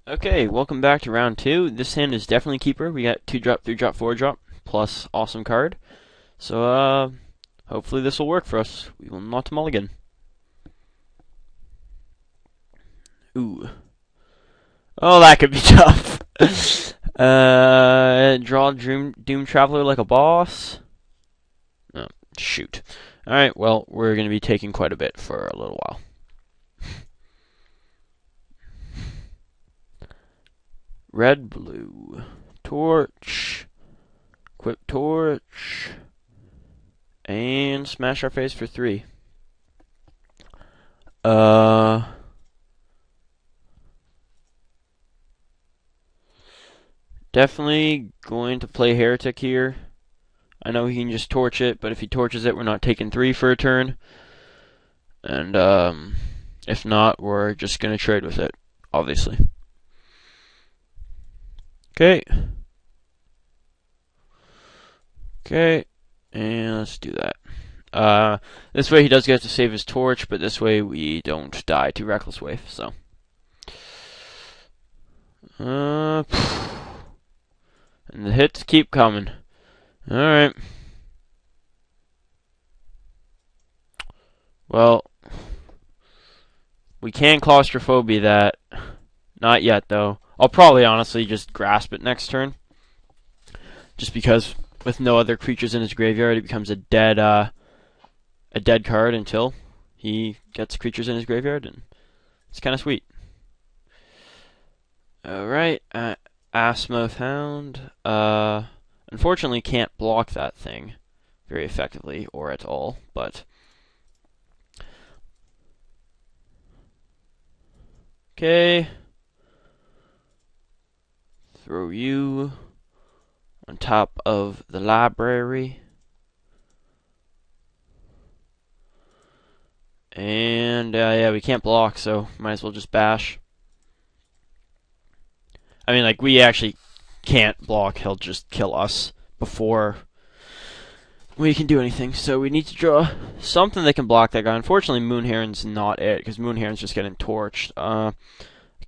Okay, welcome back to round two. This hand is definitely keeper. We got 2 drop, 3 drop, 4 drop, plus awesome card. So, hopefully this will work for us. We will not mulligan. Ooh. Oh, that could be tough. Draw Doom Traveler like a boss. Oh, shoot. Alright, well, we're going to be taking quite a bit for a little while. Red, blue. Torch. Equip torch. And smash our face for 3. Definitely going to play Heretic here. I know he can just torch it, but if he torches it, we're not taking 3 for a turn. And, if not, we're just going to trade with it, obviously. Okay. Okay, and let's do that. This way he does get to save his torch, but this way we don't die to Reckless Wave, so. And the hits keep coming. Alright. Well, we can claustrophobia that. Not yet, though. I'll probably honestly just grasp it next turn. Just because with no other creatures in his graveyard, it becomes a dead card until he gets creatures in his graveyard, and it's kind of sweet. Alright, Asthma Hound. Unfortunately can't block that thing very effectively or at all, but okay. Throw you on top of the library. And yeah, we can't block, so might as well just bash. I mean, like, we actually can't block. He'll just kill us before we can do anything. So we need to draw something that can block that guy. Unfortunately, Moon Heron's not it, because Moon Heron's just getting torched. I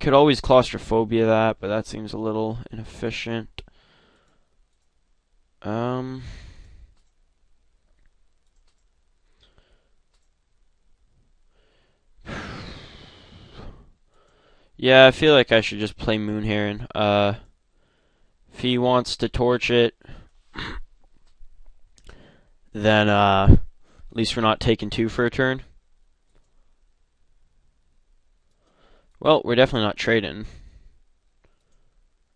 could always claustrophobia that, but that seems a little inefficient. Yeah, I feel like I should just play Moon Heron. If he wants to torch it, then at least we're not taking 2 for a turn. Well, we're definitely not trading.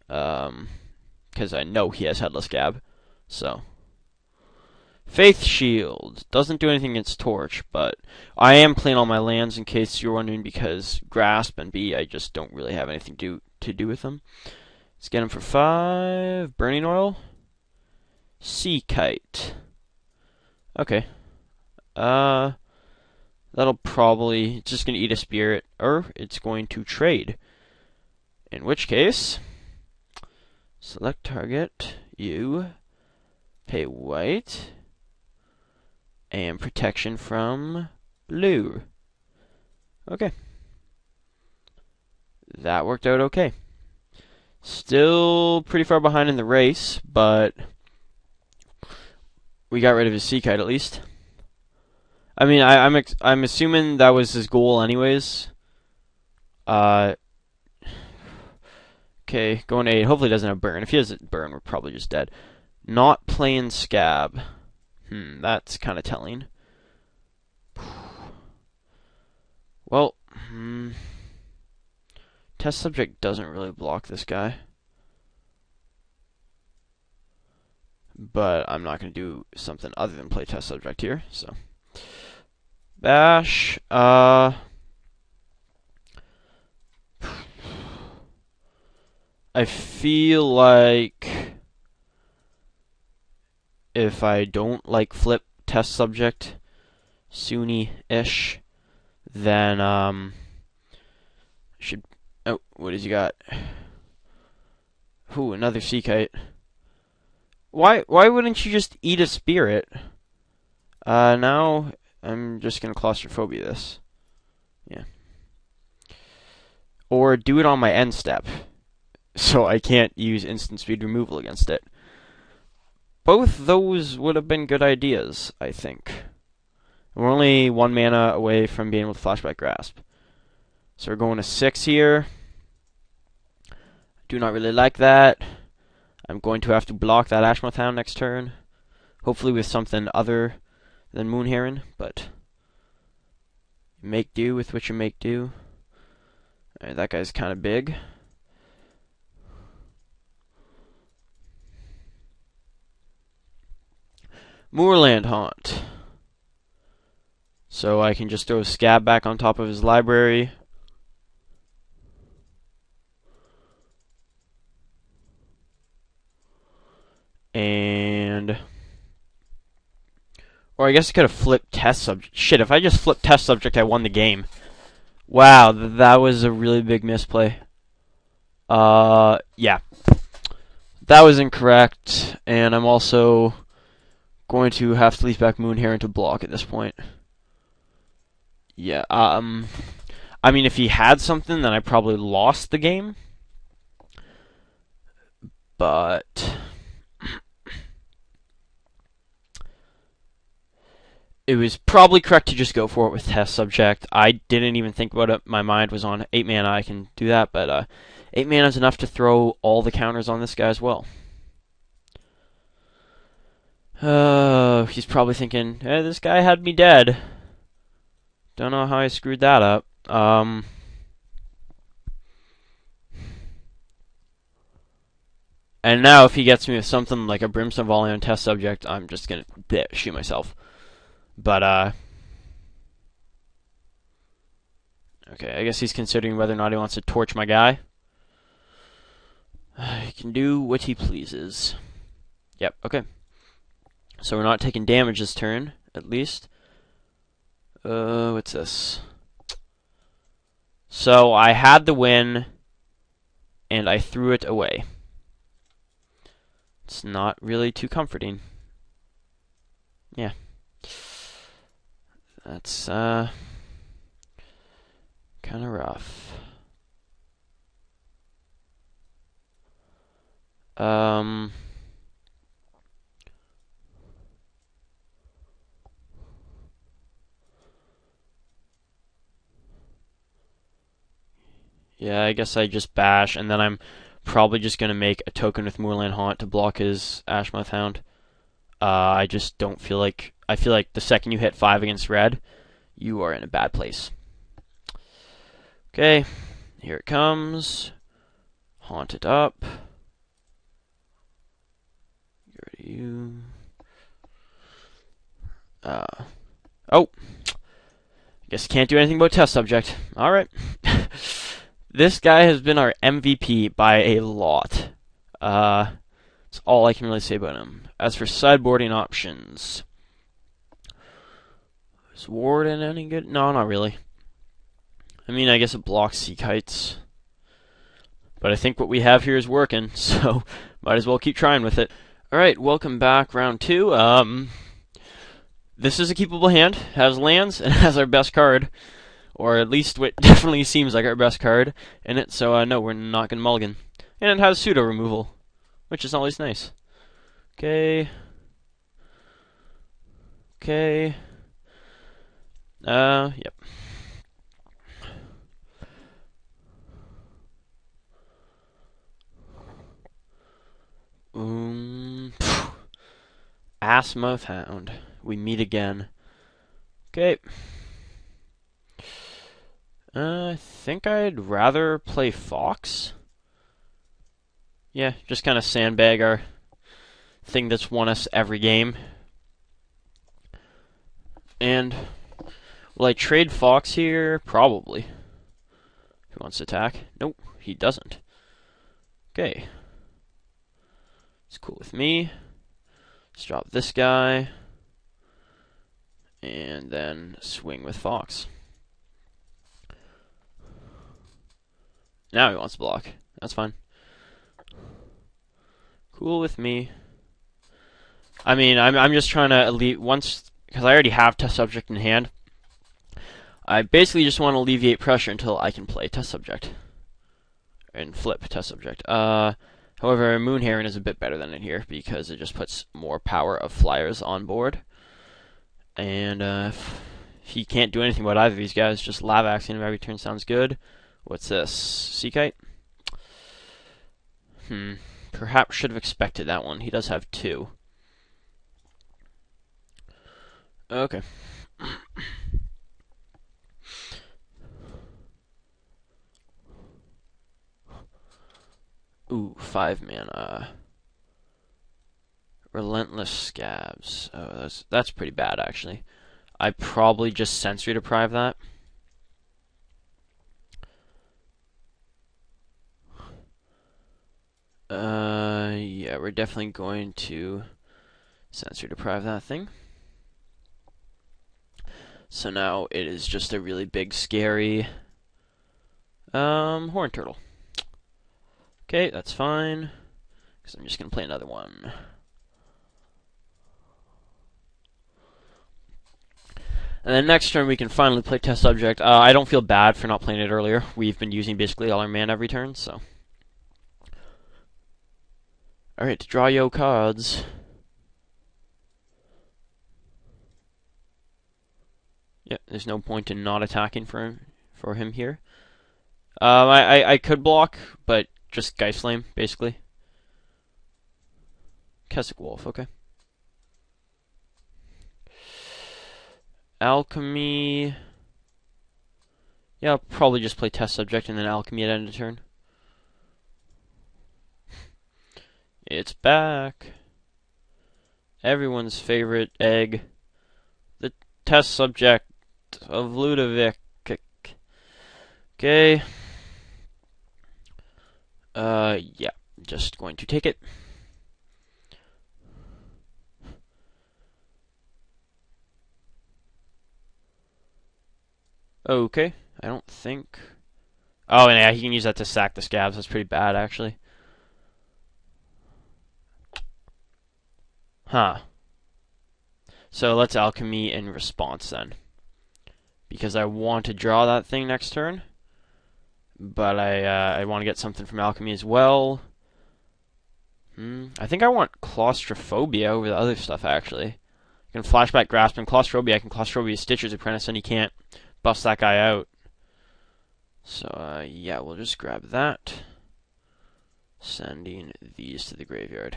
Because I know he has Headless Gab. So. Faith Shield. Doesn't do anything against Torch, but I am playing all my lands in case you're wondering, because Grasp and B, I just don't really have anything to do with them. Let's get him for 5. Burning Oil. Sea Kite. Okay. That'll probably, it's just going to eat a spirit, or it's going to trade. In which case, select target, you, pay white, and protection from blue. Okay. That worked out okay. Still pretty far behind in the race, but we got rid of his Sea Kite at least. I mean, I'm assuming that was his goal anyways. Okay, going to 8. Hopefully he doesn't have burn. If he doesn't burn, we're probably just dead. Not playing Scab. That's kind of telling. Well, Test Subject doesn't really block this guy. But I'm not going to do something other than play Test Subject here, so. Bash, I feel like if I don't like flip Test Subject soony-ish, then should, oh, what has he got? Ooh, another Sea Kite. Why wouldn't you just eat a spirit? Now I'm just gonna claustrophobia this. Yeah. Or do it on my end step. so I can't use instant speed removal against it. Both those would have been good ideas, I think. We're only 1 mana away from being able to Flashback Grasp. So we're going to 6 here. Do not really like that. I'm going to have to block that Ashmouth Hound next turn. Hopefully with something other than Moon Heron, but make do with what you make do. Alright, that guy's kind of big. Moorland Haunt. So I can just throw a Scab back on top of his library. And... or I guess I could have flipped Test Subject. Shit, if I just flipped Test Subject, I won the game. Wow, that was a really big misplay. Yeah. That was incorrect, and I'm also going to have to leave back Moon Heron to block at this point. Yeah, I mean, if he had something, then I probably lost the game. But it was probably correct to just go for it with Test Subject. I didn't even think about it. My mind was on 8 mana. I can do that, but 8 mana is enough to throw all the counters on this guy as well. He's probably thinking, hey, this guy had me dead. Don't know how I screwed that up. And now if he gets me with something like a Brimstone Volley on Test Subject, I'm just gonna shoot myself. But, okay, I guess he's considering whether or not he wants to torch my guy. He can do what he pleases. Yep, okay. So we're not taking damage this turn, at least. What's this? So I had the win, and I threw it away. It's not really too comforting. Yeah. That's, kind of rough. Yeah, I guess I just bash, and then I'm probably just going to make a token with Moorland Haunt to block his Ashmouth Hound. I just don't feel like... I feel like the second you hit 5 against red, you are in a bad place. Okay, here it comes. Haunt it up. Get rid of you. Oh! Guess can't do anything about Test Subject. Alright. This guy has been our MVP by a lot. That's all I can really say about him. As for sideboarding options, is Warden any good? No, not really. I mean, I guess it blocks Sea Kites. But I think what we have here is working, so might as well keep trying with it. Alright, welcome back, round 2. This is a keepable hand, has lands, and has our best card. Or at least what definitely seems like our best card in it, so no, we're not going to mulligan. And it has pseudo removal, which is always nice. Okay. Okay. Yep. Ashmouth Hound. We meet again. Okay. I think I'd rather play Fox. Yeah, just kind of sandbag our thing that's won us every game. And will I trade Fox here? Probably. He wants to attack. Nope, he doesn't. Okay. It's cool with me. Let's drop this guy. And then swing with Fox. Now he wants to block. That's fine. Cool with me. I mean, I'm just trying to once, because I already have Test Subject in hand. I basically just want to alleviate pressure until I can play Test Subject. and flip test subject. However, Moon Heron is a bit better than it here because it just puts more power of flyers on board. And if he can't do anything about either of these guys, just lava axing him every turn sounds good. What's this? Sea Kite? Perhaps should have expected that one. He does have 2. Okay. Ooh, 5 mana. Relentless Scabs. Oh, that's pretty bad actually. I probably just sensory deprive that. Yeah, we're definitely going to sensory deprive that thing. So now it is just a really big, scary horn turtle. Okay, that's fine. Because I'm just going to play another one. And then next turn we can finally play test subject. I don't feel bad for not playing it earlier. We've been using basically all our mana every turn, so. Alright, draw yo cards. Yeah, there's no point in not attacking for him here. I could block, but just Geist Flame, basically. Keswick Wolf, okay. Alchemy. Yeah, I'll probably just play test subject and then alchemy at end of turn. It's back. Everyone's favorite egg. The test subject of Ludovic. Okay. Yeah, just going to take it. Okay, I don't think. Oh, and yeah, he can use that to sack the scabs. That's pretty bad, actually. Huh. So let's alchemy in response then. Because I want to draw that thing next turn. But I want to get something from alchemy as well. I think I want claustrophobia over the other stuff, actually. I can flashback grasp and claustrophobia. I can claustrophobia Stitcher's Apprentice, and he can't bust that guy out. So, yeah, we'll just grab that. Sending these to the graveyard.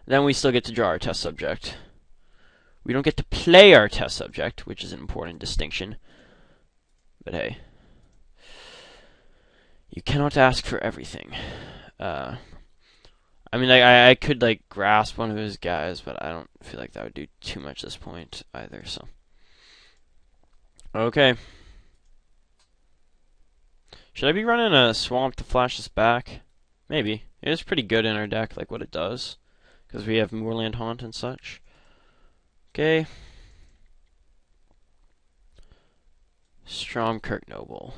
Then we still get to draw our test subject. We don't get to play our test subject, which is an important distinction. But hey. You cannot ask for everything. I mean, I could, like, grasp one of his guys, but I don't feel like that would do too much at this point either, so. Okay. Should I be running a swamp to flash this back? Maybe. It is pretty good in our deck, like what it does. Because we have Moorland Haunt and such. Okay. Stromkirk Noble.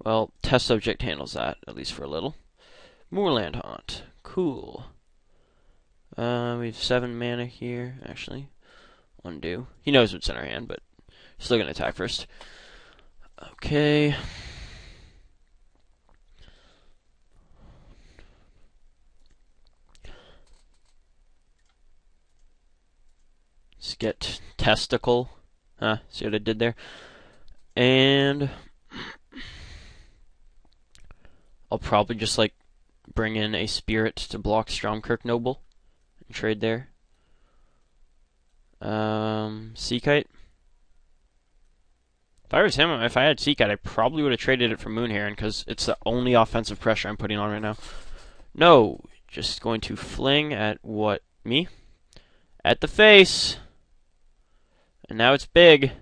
Well, test subject handles that, at least for a little. Moorland Haunt. Cool. We have 7 mana here, actually. Undo. He knows what's in our hand, but still gonna attack first. Okay. Let's get testicle. Huh, see what I did there? And I'll probably just, like, bring in a spirit to block Stromkirk Noble and trade there. Sea Kite. If I was him, if I had Sea Kite, I probably would have traded it for Moon Heron because it's the only offensive pressure I'm putting on right now. No, just going to fling at what? Me? At the face. And now it's big.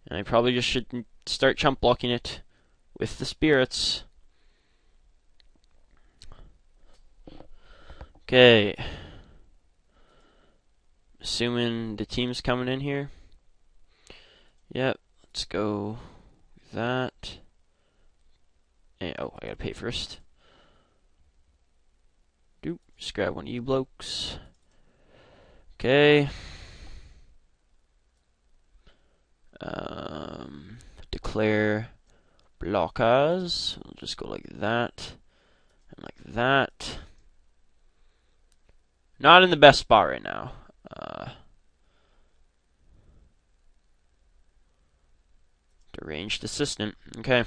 And I probably just should start chump blocking it with the spirits. Okay. Assuming the team's coming in here. Yep, let's go with that. And, oh, I gotta pay first. Doop, just grab one of you blokes. Okay. Declare blockers. We'll just go like that and like that. Not in the best spot right now. Deranged assistant. Okay.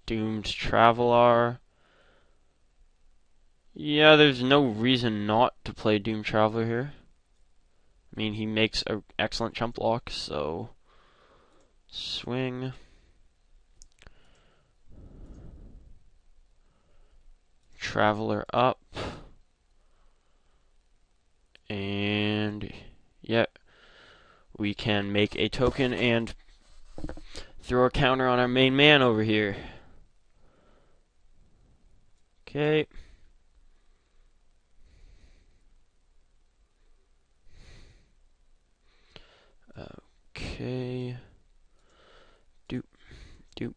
Doomed Traveler. Yeah, there's no reason not to play Doomed Traveler here. I mean, he makes an excellent jump block, so swing. Traveler up. And yeah, we can make a token and throw a counter on our main man over here. Okay. Okay. Doop. Doop.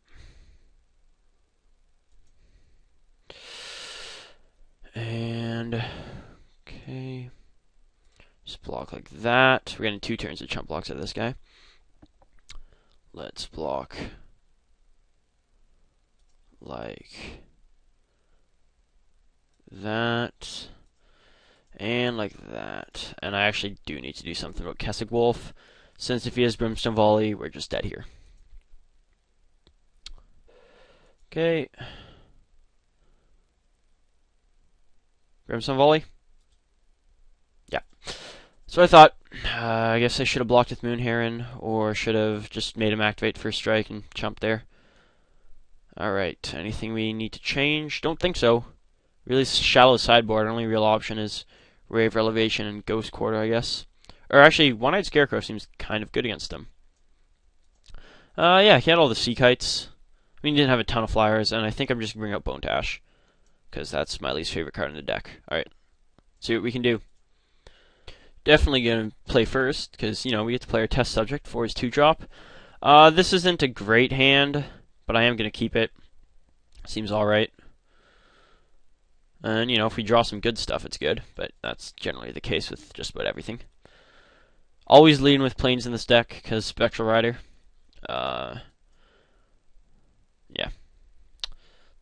And okay. Just block like that. We're getting 2 turns of chump blocks at this guy. Let's block like that. And like that. And I actually do need to do something about Kessig Wolf, since if he has Brimstone Volley, we're just dead here. Okay. Brimstone Volley? Yeah. So I thought, I guess I should have blocked with Moon Heron, or should have just made him activate first strike and chump there. Alright, anything we need to change? Don't think so. Really shallow sideboard, only real option is Rave Elevation and Ghost Quarter, I guess. Or actually, One-Eyed Scarecrow seems kind of good against him. Yeah, he had all the Sea Kites. I mean, he didn't have a ton of flyers, and I think I'm just going to bring out Bone Tash, because that's my least favorite card in the deck. Alright, see what we can do. Definitely going to play first, because, you know, we get to play our test subject for his 2-drop. This isn't a great hand, but I am going to keep it. Seems alright. And, you know, if we draw some good stuff, it's good, but that's generally the case with just about everything. Always leading with planes in this deck, because Spectral Rider. Yeah.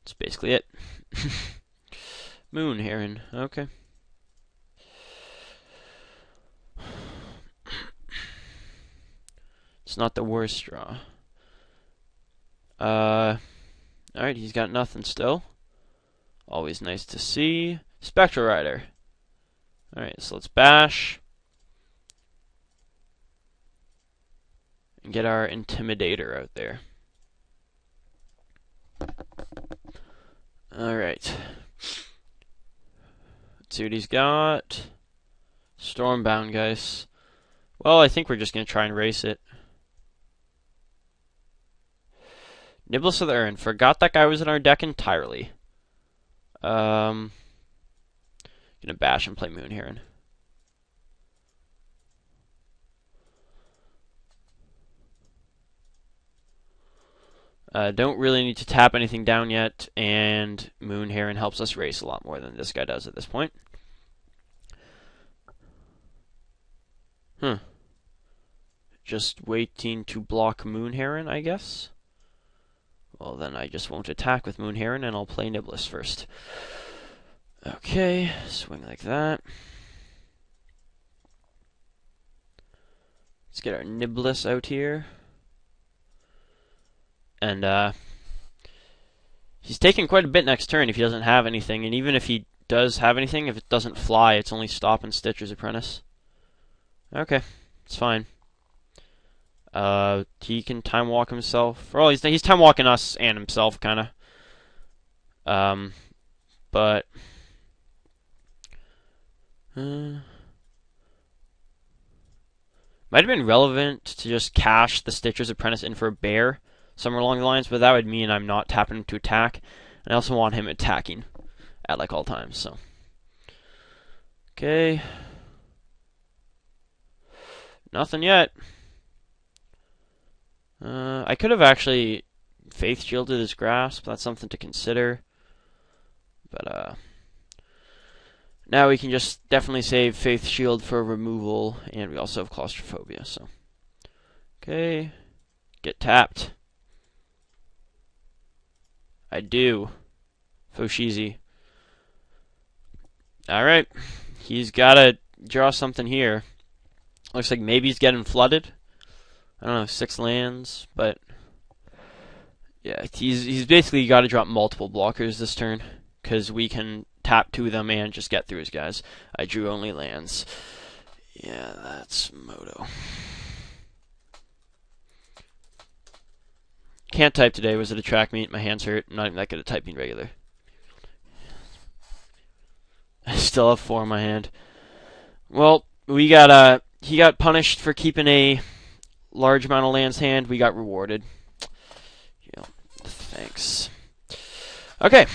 That's basically it. Moon Heron, okay. It's not the worst draw. Alright, he's got nothing still. Always nice to see. Spectral Rider. Alright, so let's bash. And get our Intimidator out there. Alright. Let's see what he's got. Stormbound, guys. Well, I think we're just going to try and race it. Niblis of the Urn. Forgot that guy was in our deck entirely. Gonna bash and play Moon Heron. Don't really need to tap anything down yet, and Moon Heron helps us race a lot more than this guy does at this point. Just waiting to block Moon Heron, I guess. Well, then I just won't attack with Moon Heron, and I'll play Niblis first. Okay, swing like that. Let's get our Niblis out here. And, he's taking quite a bit next turn if he doesn't have anything, and even if he does have anything, if it doesn't fly, it's only Stop and Stitcher's Apprentice. Okay, it's fine. He can time walk himself. Well, he's time walking us and himself, kind of. But might have been relevant to just cash the Stitcher's Apprentice in for a bear somewhere along the lines, but that would mean I'm not tapping him to attack. And I also want him attacking at like all times. So okay, nothing yet. I could have actually Faith Shielded his Grasp. That's something to consider. But, now we can just definitely save Faith Shield for removal, and we also have Claustrophobia, so Okay. Get tapped. I do. Foshizi. Alright. He's gotta draw something here. Looks like maybe he's getting flooded. I don't know, 6 lands, but yeah, he's basically got to drop multiple blockers this turn because we can tap 2 of them and just get through his guys. I drew only lands. Yeah, that's Moto. Can't type today. Was it a track meet? My hands hurt. I'm not even that good at typing regular. I still have 4 in my hand. Well, he got punished for keeping a large amount of lands hand. We got rewarded. Yeah, thanks. Okay,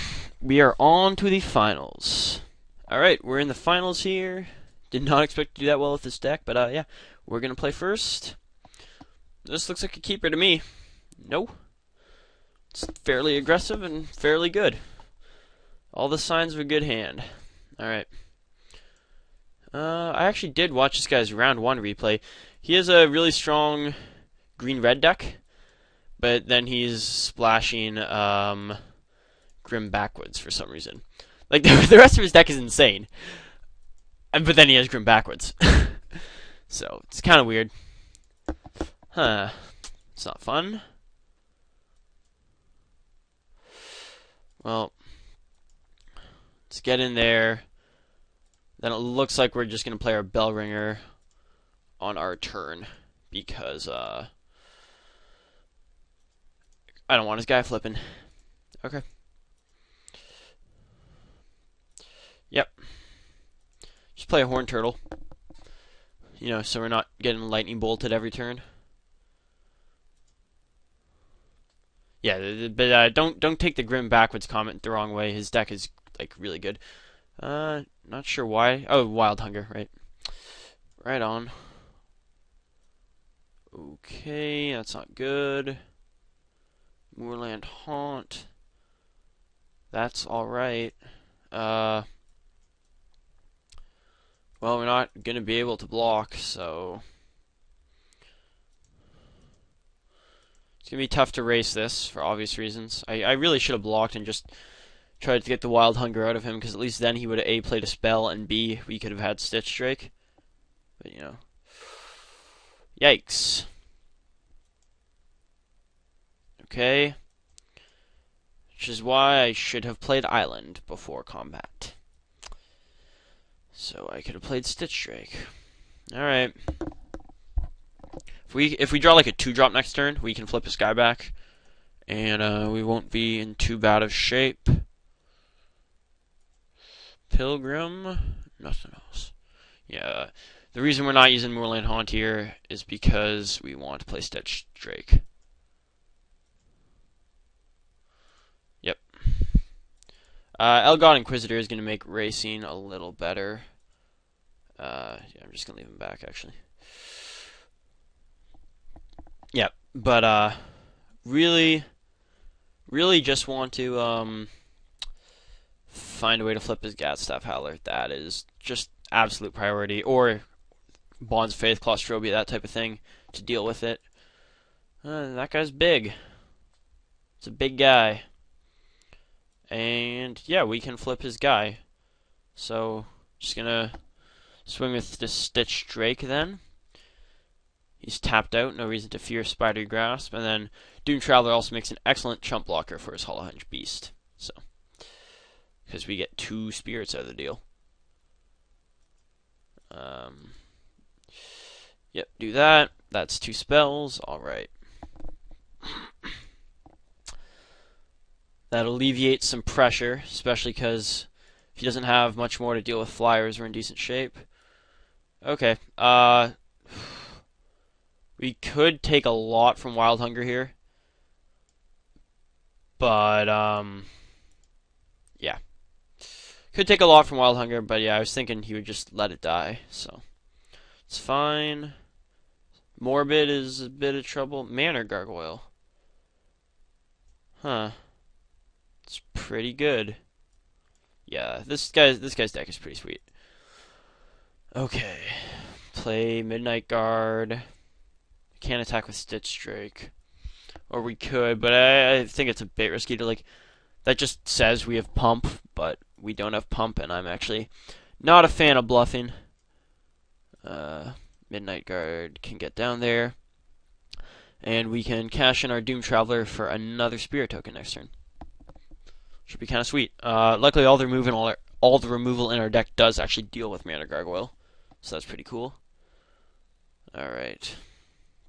we are on to the finals. Alright, we're in the finals here. Did not expect to do that well with this deck, but yeah, we're going to play first. This looks like a keeper to me. No. It's fairly aggressive and fairly good. All the signs of a good hand. Alright. I actually did watch this guy's round 1 replay. He has a really strong green-red deck, but then he's splashing Grim backwards for some reason. Like, the rest of his deck is insane. But then he has Grim backwards. So, it's kind of weird. Huh. It's not fun. Well, let's get in there. Then it looks like we're just going to play our Bell Ringer on our turn because I don't want his guy flipping. Okay. Yep. Just play a Horn Turtle. You know, so we're not getting lightning bolted every turn. Yeah, but don't take the Grim backwards comment the wrong way. His deck is like really good. Not sure why. Oh, Wild Hunger, right? Right on. Okay, that's not good. Moorland Haunt. That's alright. Well, we're not gonna be able to block, so it's gonna be tough to race this for obvious reasons. I really should have blocked and just tried to get the Wild Hunger out of him, because at least then he would have A, played a spell, and B, we could have had Stitch Drake. But, you know. Yikes. Okay. Which is why I should have played Island before combat. So I could have played Stitch Drake. Alright. If we draw like a 2-drop next turn, we can flip this guy back. And we won't be in too bad of shape. Pilgrim, nothing else. Yeah, the reason we're not using Moorland Haunt here is because we want to play Stitch Drake. Yep. Elgod Inquisitor is going to make racing a little better. Yeah, I'm just going to leave him back, actually. Yep, but really just want to find a way to flip his Gatstaff Howler. That is just absolute priority. Or Bonds of Faith, Claustrobia, that type of thing to deal with it. That guy's big. It's a big guy. And yeah, we can flip his guy. So, just gonna swing with the Stitch Drake then. He's tapped out, no reason to fear Spider Grasp. And then Doom Traveler also makes an excellent chump blocker for his Hollowhenge Beast. So, because we get 2 spirits out of the deal. Yep, do that. That's 2 spells. Alright. That alleviates some pressure, especially because if he doesn't have much more to deal with flyers, we're in decent shape. Okay, we could take a lot from Wild Hunger here. But, yeah. Could take a lot from Wild Hunger, but yeah, I was thinking he would just let it die, so it's fine. Morbid is a bit of trouble. Manor Gargoyle. Huh. It's pretty good. Yeah, this guy's deck is pretty sweet. Okay. Play Midnight Guard. Can't attack with Stitch Drake. Or we could, but I think it's a bit risky to, like, that just says we have Pump, but we don't have Pump, and I'm actually not a fan of bluffing. Midnight Guard can get down there. And we can cash in our Doom Traveler for another Spirit token next turn. Should be kind of sweet. Luckily, all the removal in our deck does actually deal with Mana Gargoyle, so that's pretty cool. All right,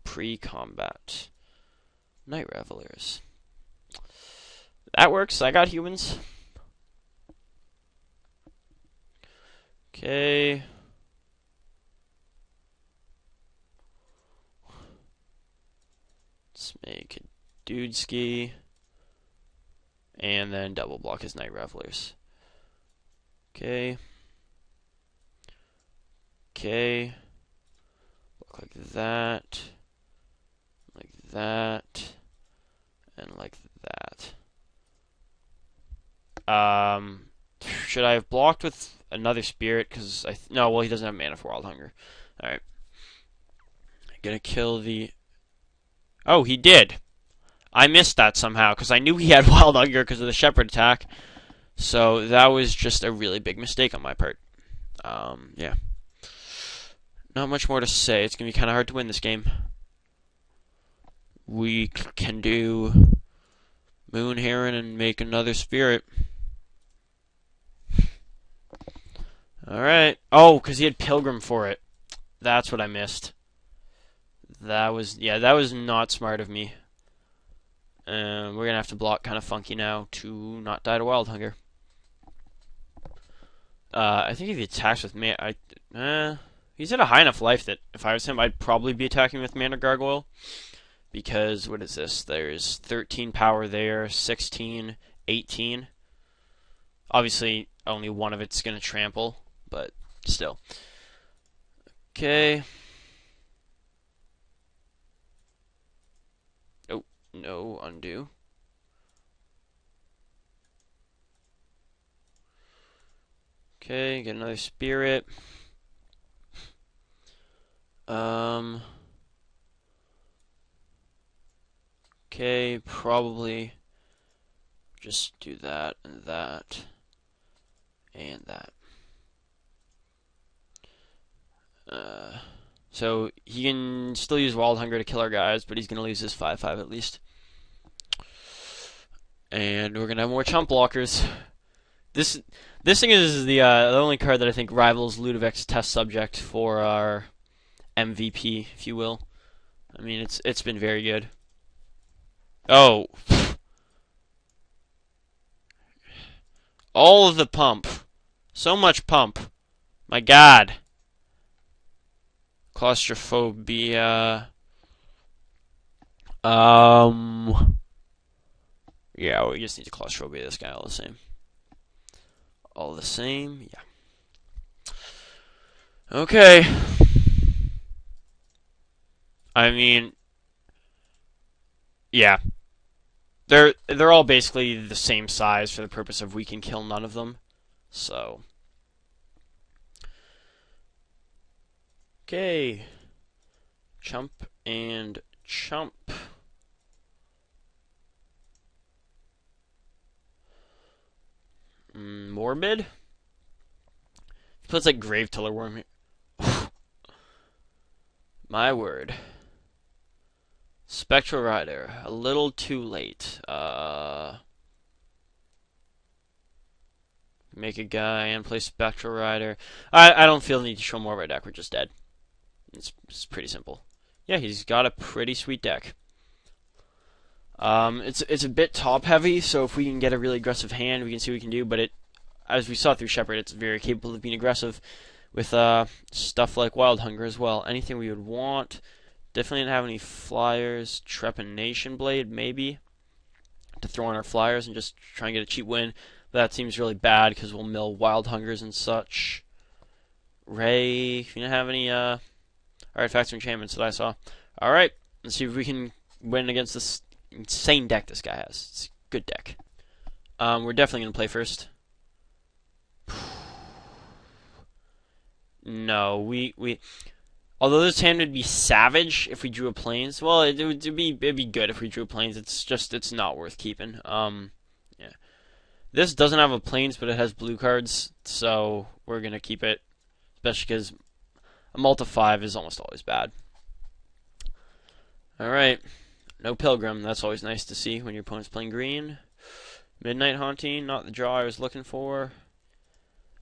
pre-combat Night Revelers. That works. I got humans. Okay. Let's make a Dudeski. And then double block his Night Revelers. Okay. Okay. Look like that. Like that. And like that. Should I have blocked with another Spirit? Because no, well, he doesn't have mana for Wild Hunger. Alright. Gonna kill the... Oh, he did! I missed that somehow, because I knew he had Wild Hunger because of the Shepherd attack. So that was just a really big mistake on my part. Yeah. Not much more to say. It's going to be kind of hard to win this game. We can do Moon Heron and make another Spirit. Alright. Oh, because he had Pilgrim for it. That's what I missed. That was not smart of me. We're going to have to block kind of funky now to not die to Wild Hunger. I think if he attacks with me, he's at a high enough life that if I was him, I'd probably be attacking with Mana Gargoyle. Because, what is this? There's 13 power there, 16, 18. Obviously, only one of it's going to trample, but still. Okay. Oh, no, undo. Okay, get another Spirit. Okay, probably just do that and that and that. So he can still use Wild Hunger to kill our guys, but he's going to lose his 5/5 at least. And we're going to have more chump blockers. This thing is the only card that I think rivals Ludovic's test subject for our MVP, if you will. I mean, it's been very good. Oh. All of the pump. So much pump. My god. Claustrophobia. Yeah, we just need to claustrophobia this guy all the same. All the same, yeah. Okay. I mean, yeah. They're all basically the same size for the purpose of we can kill none of them. So. Okay. Chump and chump. Morbid? He puts like Grave Tiller Worm here. My word. Spectral Rider, a little too late. Make a guy and play Spectral Rider. I don't feel the need to show more of our deck. We're just dead. It's pretty simple. Yeah, he's got a pretty sweet deck. It's a bit top heavy, so if we can get a really aggressive hand, we can see what we can do. But as we saw through Shepherd, it's very capable of being aggressive with stuff like Wild Hunger as well. Anything we would want. Definitely didn't have any flyers. Trepanation Blade, maybe, to throw on our flyers and just try and get a cheap win. But that seems really bad because we'll mill Wild Hungers and such. Ray, if you don't have any artifacts or enchantments that I saw. Alright, let's see if we can win against this insane deck this guy has. It's a good deck. We're definitely going to play first. No, Although this hand would be savage if we drew a plains. Well, it'd be good if we drew plains. It's just it's not worth keeping. Yeah. This doesn't have a plains, but it has blue cards, so we're gonna keep it, especially because a multi 5 is almost always bad. All right, no pilgrim. That's always nice to see when your opponent's playing green. Midnight Haunting, not the draw I was looking for.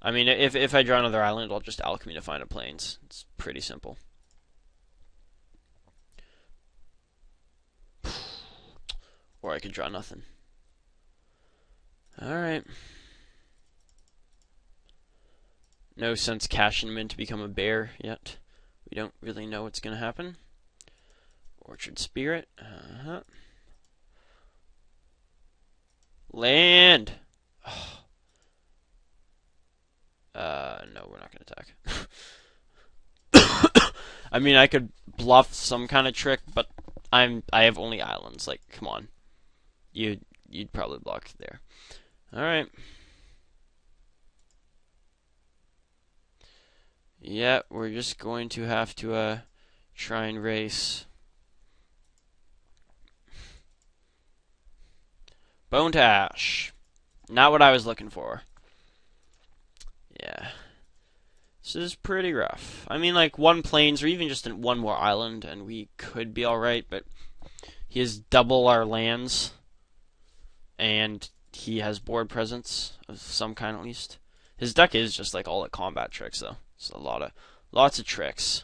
I mean, if I draw another island, I'll just alchemy to find a plains. It's pretty simple. Or I could draw nothing. Alright. No sense cashing him in to become a bear yet. We don't really know what's going to happen. Orchard Spirit. Land! Oh. No, we're not going to attack. I mean, I could bluff some kind of trick, but I have only islands. Like, come on. You'd probably block there. Alright. Yeah, we're just going to have to try and race. Bone to Ash. Not what I was looking for. Yeah. This is pretty rough. I mean, like, one plains or even just one more island, and we could be alright, but he has double our lands, and he has board presence of some kind at least. His deck is just like all the combat tricks, though. It's lots of tricks.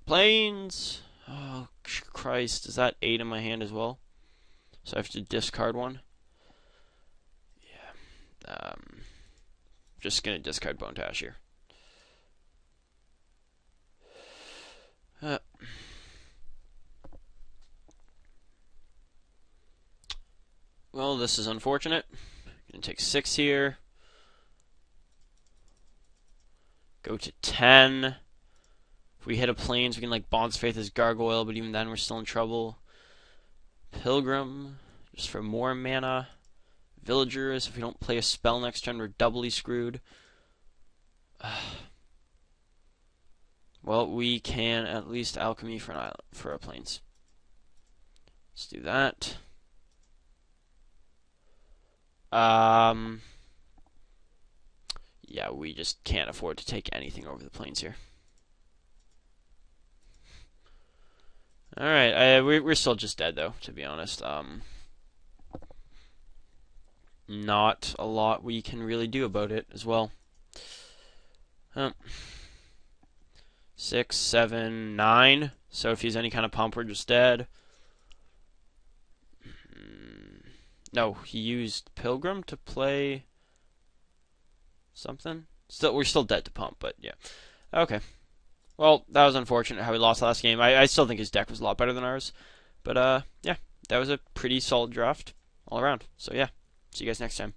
Plains. Oh Christ! Is that 8 in my hand as well? So I have to discard one. Yeah. Just gonna discard Bone Tash here. Well, this is unfortunate. Gonna take 6 here. Go to 10. If we hit a plains, we can like Bond's Faith as Gargoyle, but even then we're still in trouble. Pilgrim, just for more mana. Villagers, if we don't play a spell next turn, we're doubly screwed. Well, we can at least alchemy for an island, for a plains. Let's do that. Yeah, we just can't afford to take anything over the plains here. Alright, we're still just dead, though, to be honest. Not a lot we can really do about it as well. 6, 7, 9. So if he's any kind of pump, we're just dead. No, he used Pilgrim to play something. We're still dead to pump, but yeah. Okay. Well, that was unfortunate how we lost last game. I still think his deck was a lot better than ours. But yeah, that was a pretty solid draft all around. So yeah, see you guys next time.